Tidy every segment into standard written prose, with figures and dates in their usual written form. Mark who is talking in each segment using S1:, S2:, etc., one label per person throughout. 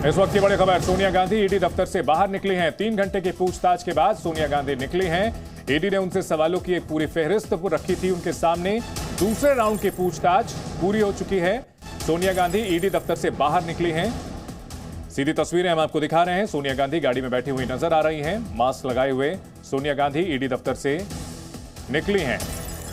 S1: इस वक्त की बड़ी खबर, सोनिया गांधी ईडी दफ्तर से बाहर निकली हैं। 3 घंटे की पूछताछ के बाद सोनिया गांधी निकली हैं। ईडी ने उनसे सवालों की एक पूरी फेहरिस्त रखी थी उनके सामने। दूसरे राउंड की पूछताछ पूरी हो चुकी है। सोनिया गांधी ईडी दफ्तर से बाहर निकली हैं। सीधी तस्वीरें हम आपको दिखा रहे हैं। सोनिया गांधी गाड़ी में बैठी हुई नजर आ रही हैं, मास्क लगाए हुए। सोनिया गांधी ईडी दफ्तर से निकली हैं।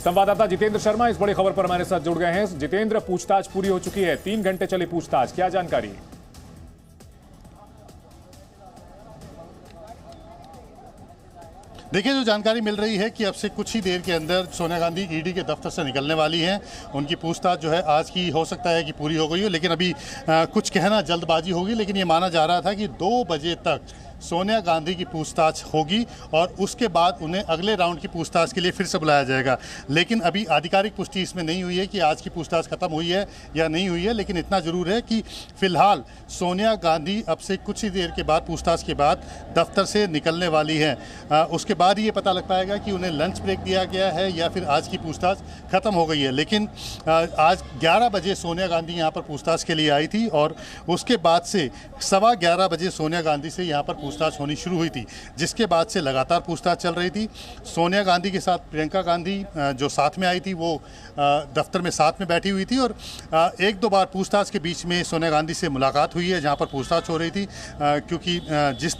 S1: संवाददाता जितेंद्र शर्मा इस बड़ी खबर पर हमारे साथ जुड़ गए हैं। जितेंद्र, पूछताछ पूरी हो चुकी है, 3 घंटे चली पूछताछ, क्या जानकारी?
S2: देखिए, जो जानकारी मिल रही है कि अब से कुछ ही देर के अंदर सोनिया गांधी ईडी के दफ्तर से निकलने वाली हैं। उनकी पूछताछ जो है आज की हो सकता है कि पूरी हो गई हो, लेकिन अभी कुछ कहना जल्दबाजी होगी। लेकिन ये माना जा रहा था कि 2 बजे तक सोनिया गांधी की पूछताछ होगी और उसके बाद उन्हें अगले राउंड की पूछताछ के लिए फिर से बुलाया जाएगा। लेकिन अभी आधिकारिक पुष्टि इसमें नहीं हुई है कि आज की पूछताछ खत्म हुई है या नहीं हुई है। लेकिन इतना ज़रूर है कि फिलहाल सोनिया गांधी अब से कुछ ही देर के बाद पूछताछ के बाद दफ्तर से निकलने वाली हैं। उसके बाद ये पता लग पाएगा कि उन्हें लंच ब्रेक दिया गया है या फिर आज की पूछताछ खत्म हो गई है। लेकिन आज 11 बजे सोनिया गांधी यहाँ पर पूछताछ के लिए आई थी और उसके बाद से 11:15 बजे सोनिया गांधी से यहाँ पर पूछताछ होनी शुरू हुई थी, जिसके बाद से लगातार पूछताछ चल रही थी। सोनिया गांधी के साथ प्रियंका गांधी जो साथ में आई थी, वो दफ्तर में साथ में बैठी हुई थी और 1-2 बार पूछताछ के बीच में सोनिया गांधी से मुलाकात हुई है, जहां पर पूछताछ हो रही थी। क्योंकि जिस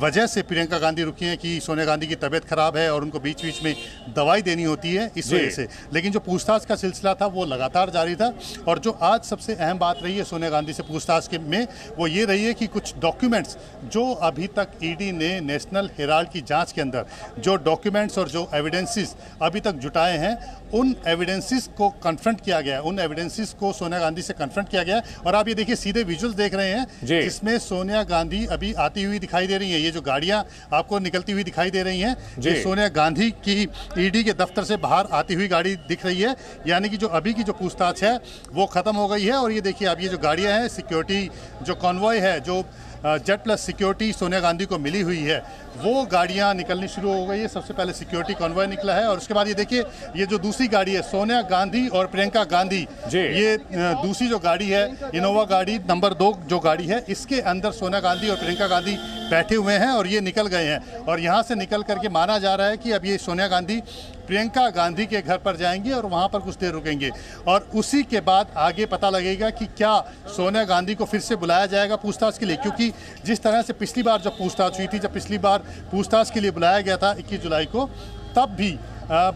S2: वजह से प्रियंका गांधी रुकी हैं कि सोनिया गांधी की तबीयत खराब है और उनको बीच बीच में दवाई देनी होती है, इस वजह से। लेकिन जो पूछताछ का सिलसिला था वो लगातार जारी था। और जो आज सबसे अहम बात रही है सोनिया गांधी से पूछताछ के में, वो ये रही है कि कुछ डॉक्यूमेंट्स जो अभी तक ईडी ने नेशनल हेराल्ड की जांच के अंदर जो डॉक्यूमेंट्स और जो एविडेंसेस अभी तक जुटाए हैं, उन एविडेंसेस को कन्फ्रंट किया गया, उन एविडेंसेस को सोनिया गांधी से कन्फ्रंट किया गया। और आप ये देखिए, सीधे विजुअल्स देख रहे हैं जिसमें सोनिया गांधी अभी आती हुई दिखाई दे रही है। ये जो गाड़ियां आपको निकलती हुई दिखाई दे रही हैं, ये सोनिया गांधी की ईडी के दफ्तर से बाहर आती हुई गाड़ी दिख रही है। यानी कि जो अभी की जो पूछताछ है वो खत्म हो गई है। और ये देखिए, अब ये जो गाड़ियां हैं, सिक्योरिटी जो कॉन्वॉय है, जो jet plus security Sonia Gandhi को मिली हुई है, वो गाड़ियां निकलनी शुरू हो गई है। सबसे पहले सिक्योरिटी कॉन्वॉय निकला है और उसके बाद ये देखिए, ये जो दूसरी गाड़ी है, सोनिया गांधी और प्रियंका गांधी, ये दूसरी जो गाड़ी है, इनोवा गाड़ी नंबर 2 जो गाड़ी है, इसके अंदर सोनिया गांधी और प्रियंका गांधी बैठे हुए हैं और ये निकल गए हैं। और यहाँ से निकल करके माना जा रहा है कि अब ये सोनिया गांधी प्रियंका गांधी के घर पर जाएंगे और वहाँ पर कुछ देर रुकेंगे। और उसी के बाद आगे पता लगेगा कि क्या सोनिया गांधी को फिर से बुलाया जाएगा पूछताछ के लिए। क्योंकि जिस तरह से पिछली बार जब पूछताछ हुई थी, जब पिछली बार पूछताछ के लिए बुलाया गया था 21 जुलाई को, तब भी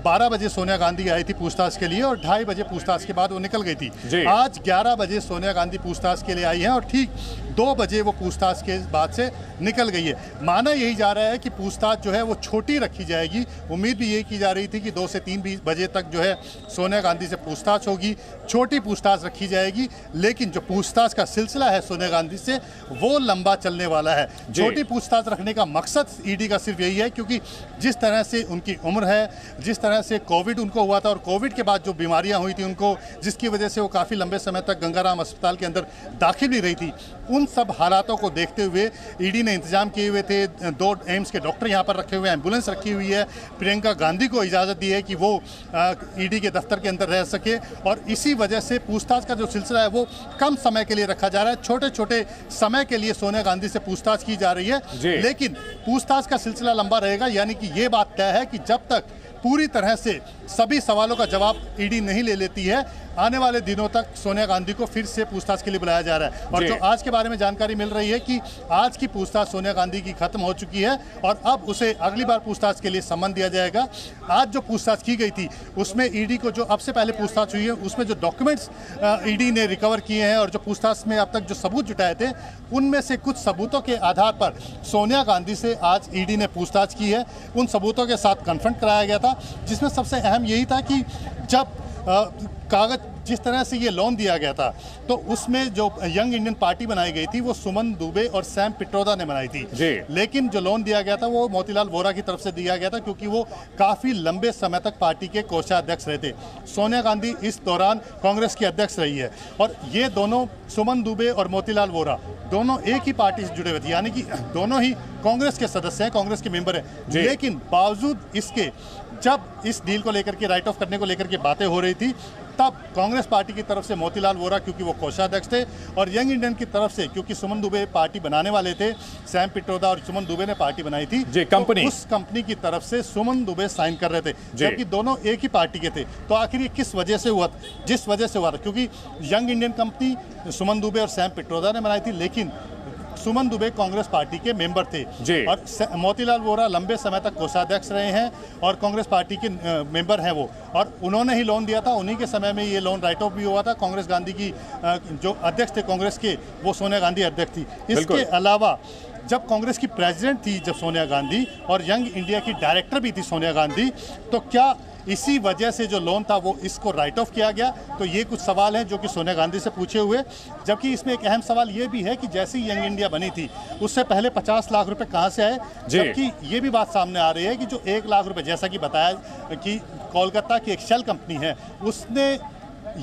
S2: 12 बजे सोनिया गांधी आई थी पूछताछ के लिए और 2:30 बजे पूछताछ के बाद वो निकल गई थी। आज 11 बजे सोनिया गांधी पूछताछ के लिए आई हैं और ठीक 2 बजे वो पूछताछ के बाद से निकल गई है। माना यही जा रहा है कि पूछताछ जो है वो छोटी रखी जाएगी। उम्मीद भी यही की जा रही थी कि 2 से 3 बजे तक जो है सोनिया गांधी से पूछताछ होगी, छोटी पूछताछ रखी जाएगी। लेकिन जो पूछताछ का सिलसिला है सोनिया गांधी से, वो लंबा चलने वाला है। छोटी पूछताछ रखने का मकसद ईडी का सिर्फ यही है, क्योंकि जिस तरह से उनकी उम्र है, जिस तरह से कोविड उनको हुआ था और कोविड के बाद जो बीमारियां हुई थी उनको, जिसकी वजह से वो काफ़ी लंबे समय तक गंगाराम अस्पताल के अंदर दाखिल भी रही थी, उन सब हालातों को देखते हुए ईडी ने इंतजाम किए हुए थे। 2 एम्स के डॉक्टर यहाँ पर रखे हुए हैं, एम्बुलेंस रखी हुई है। प्रियंका गांधी को इजाज़त दी है कि वो ईडी के दफ्तर के अंदर रह सके। और इसी वजह से पूछताछ का जो सिलसिला है वो कम समय के लिए रखा जा रहा है। छोटे छोटे समय के लिए सोनिया गांधी से पूछताछ की जा रही है, लेकिन पूछताछ का सिलसिला लंबा रहेगा। यानी कि ये बात तय है कि जब तक पूरी तरह से सभी सवालों का जवाब ईडी नहीं ले लेती है, आने वाले दिनों तक सोनिया गांधी को फिर से पूछताछ के लिए बुलाया जा रहा है। और जो आज के बारे में जानकारी मिल रही है कि आज की पूछताछ सोनिया गांधी की खत्म हो चुकी है और अब उसे अगली बार पूछताछ के लिए सम्मन दिया जाएगा। आज जो पूछताछ की गई थी उसमें ईडी को, जो अब से पहले पूछताछ हुई है उसमें जो डॉक्यूमेंट्स ईडी ने रिकवर किए हैं और जो पूछताछ में अब तक जो सबूत जुटाए थे, उनमें से कुछ सबूतों के आधार पर सोनिया गांधी से आज ईडी ने पूछताछ की है। उन सबूतों के साथ कन्फ्रंट कराया गया था, जिसमें सबसे अहम यही था कि जब कागज जिस तरह से ये लोन दिया गया था, तो उसमें जो यंग इंडियन पार्टी बनाई गई थी वो सुमन दुबे और सैम पिट्रोदा ने बनाई थी। लेकिन जो लोन दिया गया था वो मोतीलाल वोरा की तरफ से दिया गया था, क्योंकि वो काफ़ी लंबे समय तक पार्टी के कोषाध्यक्ष रहे थे। सोनिया गांधी इस दौरान कांग्रेस की अध्यक्ष रही है और ये दोनों, सुमन दुबे और मोतीलाल वोरा, दोनों एक ही पार्टी से जुड़े हुए थे। यानी कि दोनों ही कांग्रेस के सदस्य हैं, कांग्रेस के मेंबर हैं। लेकिन बावजूद इसके, जब इस डील को लेकर के, राइट ऑफ करने को लेकर के बातें हो रही थी, तब कांग्रेस पार्टी की तरफ से मोतीलाल वोरा, क्योंकि वो कोषाध्यक्ष थे, और यंग इंडियन की तरफ से क्योंकि सुमन दुबे पार्टी बनाने वाले थे, सैम पित्रोदा और सुमन दुबे ने पार्टी बनाई थी
S1: जी, कंपनी,
S2: तो उस कंपनी की तरफ से सुमन दुबे साइन कर रहे थे, जबकि दोनों एक ही पार्टी के थे। तो आखिर ये किस वजह से हुआ? जिस वजह से हुआ था, क्योंकि यंग इंडियन कंपनी सुमन दुबे और सैम पित्रोदा ने बनाई थी, लेकिन सुमन दुबे कांग्रेस पार्टी के मेंबर थे और मोतीलाल वोरा लंबे समय तक कोषाध्यक्ष रहे हैं और कांग्रेस पार्टी के मेंबर हैं वो, और उन्होंने ही लोन दिया था। उन्हीं के समय में ये लोन राइट ऑफ भी हुआ था। कांग्रेस गांधी की जो अध्यक्ष थे कांग्रेस के, वो सोनिया गांधी अध्यक्ष थी। इसके अलावा जब कांग्रेस की प्रेसिडेंट थी जब सोनिया गांधी, और यंग इंडिया की डायरेक्टर भी थी सोनिया गांधी, तो क्या इसी वजह से जो लोन था वो इसको राइट ऑफ किया गया? तो ये कुछ सवाल हैं जो कि सोनिया गांधी से पूछे हुए। जबकि इसमें एक अहम सवाल ये भी है कि जैसे ही यंग इंडिया बनी थी उससे पहले 50 लाख रुपए कहाँ से आए? जबकि ये भी बात सामने आ रही है कि जो 1 लाख रुपए, जैसा कि बताया कि कोलकाता की एक शेल कंपनी है, उसने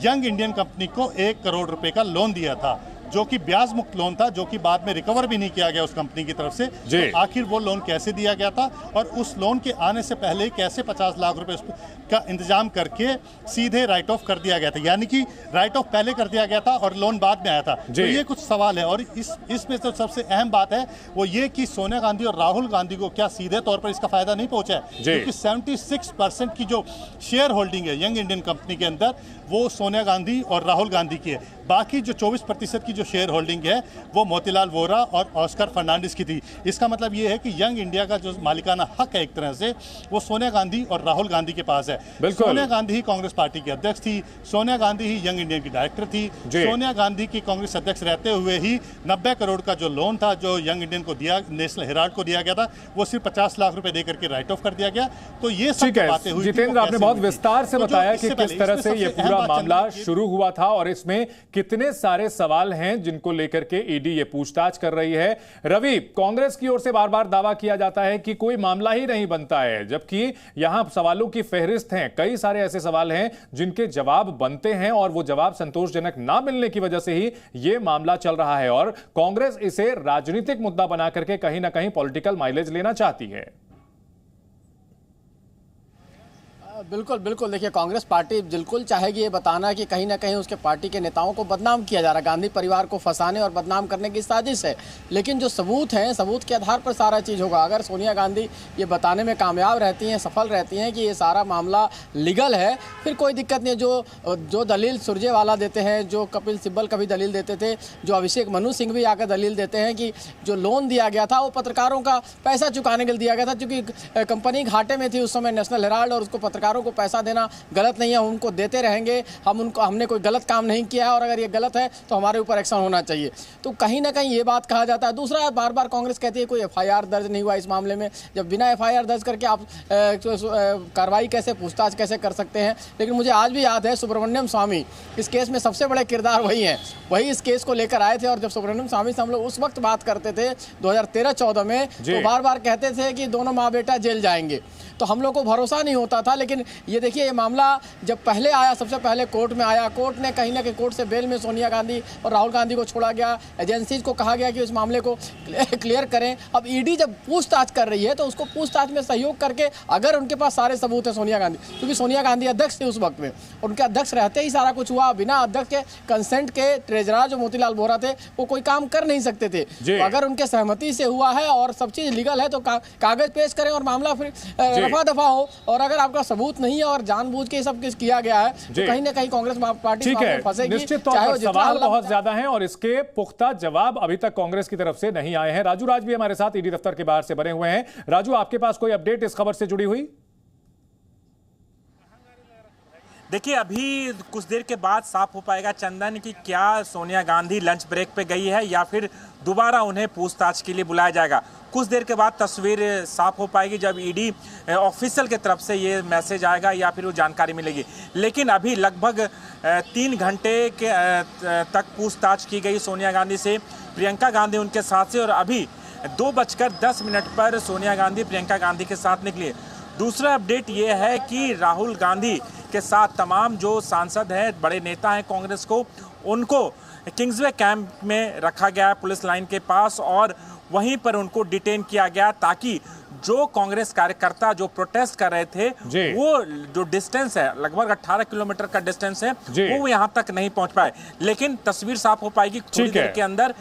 S2: यंग इंडियन कंपनी को 1 करोड़ रुपए का लोन दिया था, जो कि ब्याज मुक्त लोन था, जो कि बाद में रिकवर भी नहीं किया गया उस कंपनी की तरफ से। तो आखिर वो लोन कैसे दिया गया था, और उस लोन के आने से पहले कैसे 50 लाख रुपए का इंतजाम करके सीधे राइट ऑफ कर दिया गया था? यानी कि राइट ऑफ पहले कर दिया गया था और लोन बाद में आया था। तो ये कुछ सवाल है, और इसमें तो सबसे अहम बात है वो ये कि सोनिया गांधी और राहुल गांधी को क्या सीधे तौर पर इसका फायदा नहीं पहुंचा है? क्योंकि 76% की जो शेयर होल्डिंग है यंग इंडियन कंपनी के अंदर, वो सोनिया गांधी और राहुल गांधी की है। बाकी जो 24% की जो शेयर होल्डिंग है वो मोतीलाल वोरा और ऑस्कर फर्नांडिस की थी। इसका मतलब ये है कि यंग इंडिया का जो मालिकाना हक है एक तरह से, वो सोनिया गांधी और राहुल गांधी के पास है। सोनिया गांधी ही कांग्रेस पार्टी की अध्यक्ष थी, सोनिया गांधी ही यंग इंडियन की डायरेक्टर थी। सोनिया गांधी की कांग्रेस अध्यक्ष रहते हुए ही 90 करोड़ का जो लोन था जो यंग इंडियन को दिया, नेशनल हेराल्ड को दिया गया था, वो सिर्फ 50 लाख रुपए देकर के राइट ऑफ कर दिया गया। तो ये सब बातें हुई।
S1: जितेंद्र, आपने बहुत विस्तार से बताया कि किस तरह से ये पूरा मामला शुरू हुआ था और इसमें कितने सारे सवाल हैं जिनको लेकर के ईडी ये पूछताछ कर रही है। रवि, कांग्रेस की ओर से बार बार दावा किया जाता है कि कोई मामला ही नहीं बनता है, जबकि यहां सवालों की फहरिस्त है। कई सारे ऐसे सवाल हैं जिनके जवाब बनते हैं और वो जवाब संतोषजनक ना मिलने की वजह से ही ये मामला चल रहा है, और कांग्रेस इसे राजनीतिक मुद्दा बना करके कहीं ना कहीं पॉलिटिकल माइलेज लेना चाहती है।
S3: बिल्कुल बिल्कुल, देखिए कांग्रेस पार्टी बिल्कुल चाहेगी ये बताना कि कहीं ना कहीं उसके पार्टी के नेताओं को बदनाम किया जा रहा है, गांधी परिवार को फंसाने और बदनाम करने की साजिश है। लेकिन जो सबूत हैं, सबूत के आधार पर सारा चीज़ होगा। अगर सोनिया गांधी ये बताने में कामयाब रहती हैं, सफल रहती हैं कि ये सारा मामला लीगल है, फिर कोई दिक्कत नहीं है। जो दलील सुरजेवाला देते हैं, जो कपिल सिब्बल कभी दलील देते थे, जो अभिषेक मनु सिंह भी आकर दलील देते हैं कि जो लोन दिया गया था वो पत्रकारों का पैसा चुकाने के लिए दिया गया था, क्योंकि कंपनी घाटे में थी उस समय नेशनल हेराल्ड, और उसको पत्रकारों को पैसा देना गलत नहीं है, हम उनको देते रहेंगे, हमने कोई गलत काम नहीं किया है, और अगर ये गलत है तो हमारे ऊपर एक्शन होना चाहिए। तो कहीं ना कहीं ये बात कहा जाता है। दूसरा, बार बार कांग्रेस कहती है कोई एफआईआर दर्ज नहीं हुआ इस मामले में। जब बिना एफआईआर दर्ज करके आप कार्रवाई कैसे, पूछताछ कैसे कर सकते हैं? लेकिन मुझे आज भी याद है सुब्रमण्यम स्वामी इस केस में सबसे बड़े किरदार वही हैं, वही इस केस को लेकर आए थे। और जब सुब्रमण्यम स्वामी से हम लोग उस वक्त बात करते थे 2013-14 में, तो बार बार कहते थे कि दोनों माँ बेटा जेल जाएंगे, तो हम लोग को भरोसा नहीं होता था। लेकिन ये देखिए, ये मामला जब पहले आया, सबसे पहले कोर्ट में आया, कोर्ट ने कहीं ना कहीं, कोर्ट से बेल में सोनिया गांधी और राहुल गांधी को छोड़ा गया, एजेंसीज को कहा गया कि इस मामले को क्लियर करें। अब ईडी जब पूछताछ कर रही है तो उसको पूछताछ में सहयोग करके, अगर उनके पास सारे सबूत है सोनिया गांधी, क्योंकि सोनिया गांधी अध्यक्ष थी उस वक्त में, उनके अध्यक्ष रहते ही सारा कुछ हुआ। बिना अध्यक्ष के कंसेंट के ट्रेजरर जो मोतीलाल वोरा थे वो कोई काम कर नहीं सकते थे। तो अगर उनके सहमति से हुआ है और सब चीज लीगल है तो कागज पेश करें और मामला फिर रफा दफा हो। और अगर आपका सबूत नहीं है और जानबूझ के सब कुछ किया गया है तो कहीं ना कहीं कांग्रेस पार्टी फंसेगी।
S1: निश्चित तौर पर सवाल बहुत ज्यादा हैं और इसके पुख्ता जवाब अभी तक कांग्रेस की तरफ से नहीं आए हैं। राजू राज भी हमारे साथ ईडी दफ्तर के बाहर से बने हुए हैं। राजू, आपके पास कोई अपडेट इस खबर से जुड़ी हुई?
S4: देखिए, अभी कुछ देर के बाद साफ हो पाएगा चंदन कि क्या सोनिया गांधी लंच ब्रेक पे गई है या फिर दोबारा उन्हें पूछताछ के लिए बुलाया जाएगा। कुछ देर के बाद तस्वीर साफ हो पाएगी जब ईडी ऑफिशियल की तरफ से ये मैसेज आएगा या फिर वो जानकारी मिलेगी। लेकिन अभी लगभग 3 घंटे के तक पूछताछ की गई सोनिया गांधी से, प्रियंका गांधी उनके साथ से, और अभी 2:10 पर सोनिया गांधी प्रियंका गांधी के साथ निकली। दूसरा अपडेट ये है कि राहुल गांधी के साथ तमाम जो सांसद हैं, बड़े नेता हैं कांग्रेस को, उनको किंग्सवे कैंप में रखा गया पुलिस लाइन के पास और वहीं पर उनको डिटेन किया गया ताकि जो कांग्रेस कार्यकर्ता जो प्रोटेस्ट कर रहे थे वो जो डिस्टेंस है लगभग 18 किलोमीटर का डिस्टेंस है वो यहां तक नहीं पहुंच पाए। लेकिन तस्वीर साफ हो पाएगी थोड़ी देर के अंदर।